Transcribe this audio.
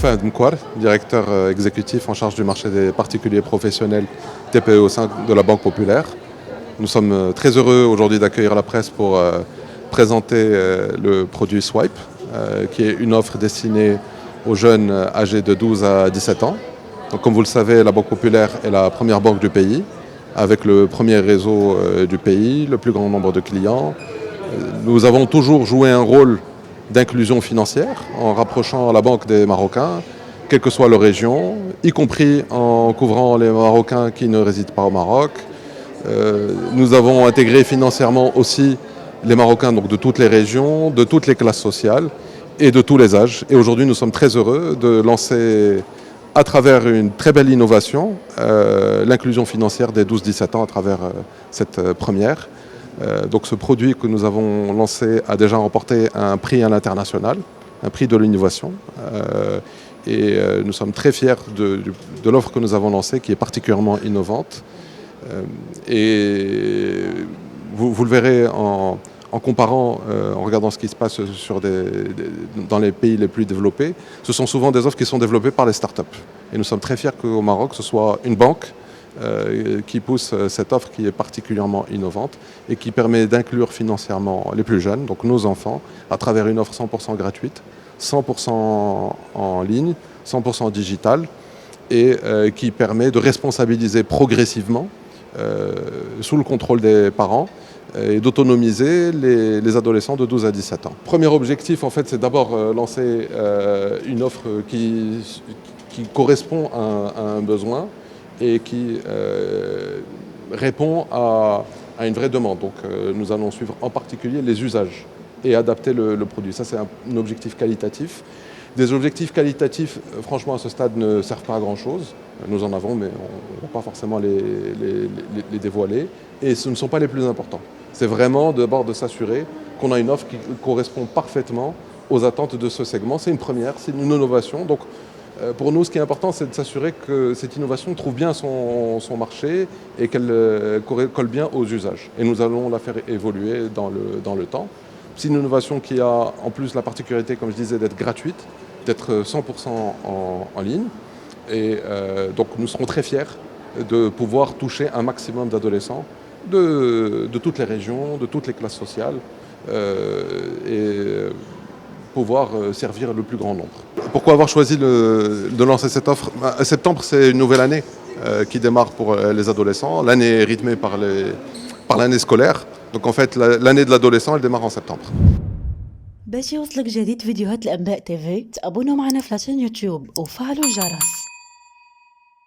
Fahd Mkwar, directeur exécutif en charge du marché des particuliers professionnels TPE au sein de la Banque Populaire. Nous sommes très heureux aujourd'hui d'accueillir la presse pour présenter le produit Swipe, qui est une offre destinée aux jeunes âgés de 12 à 17 ans. Donc, comme vous le savez, la Banque Populaire est la première banque du pays, avec le premier réseau du pays, le plus grand nombre de clients. Nous avons toujours joué un rôle d'inclusion financière en rapprochant la banque des Marocains, quelle que soit leur région, y compris en couvrant les Marocains qui ne résident pas au Maroc. Nous avons intégré financièrement aussi les Marocains donc, de toutes les régions, de toutes les classes sociales et de tous les âges. Et aujourd'hui, nous sommes très heureux de lancer à travers une très belle innovation l'inclusion financière des 12-17 ans à travers cette première. Donc ce produit que nous avons lancé a déjà remporté un prix à l'international, un prix de l'innovation. Nous sommes très fiers de l'offre que nous avons lancée qui est particulièrement innovante. Et vous le verrez en comparant, en regardant ce qui se passe dans les pays les plus développés, ce sont souvent des offres qui sont développées par les startups. Et nous sommes très fiers qu'au Maroc, ce soit une banque qui pousse cette offre qui est particulièrement innovante et qui permet d'inclure financièrement les plus jeunes, donc nos enfants, à travers une offre 100% gratuite, 100% en ligne, 100% digitale et qui permet de responsabiliser progressivement sous le contrôle des parents et d'autonomiser les adolescents de 12 à 17 ans. Premier objectif, en fait, c'est d'abord lancer une offre qui correspond à un besoin et qui répond à une vraie demande. Donc nous allons suivre en particulier les usages et adapter le produit. Ça, c'est un objectif qualitatif. Des objectifs qualitatifs, franchement, à ce stade, ne servent pas à grand-chose. Nous en avons, mais on ne va pas forcément les dévoiler. Et ce ne sont pas les plus importants. C'est vraiment d'abord de s'assurer qu'on a une offre qui correspond parfaitement aux attentes de ce segment. C'est une première, c'est une innovation. Donc, pour nous, ce qui est important, c'est de s'assurer que cette innovation trouve bien son marché et qu'elle colle bien aux usages. Et nous allons la faire évoluer dans le temps. C'est une innovation qui a en plus la particularité, comme je disais, d'être gratuite, d'être 100% en ligne. Et donc nous serons très fiers de pouvoir toucher un maximum d'adolescents de toutes les régions, de toutes les classes sociales et pouvoir servir le plus grand nombre. Pourquoi avoir choisi de lancer cette offre ? Septembre, c'est une nouvelle année qui démarre pour les adolescents. L'année est rythmée par l'année scolaire. Donc en fait, l'année de l'adolescent, elle démarre en septembre. باش يوصلك جديد فيديوهات الأنباء تيفي تابونوا معنا في لاشين يوتيوب وفعلوا الجرس.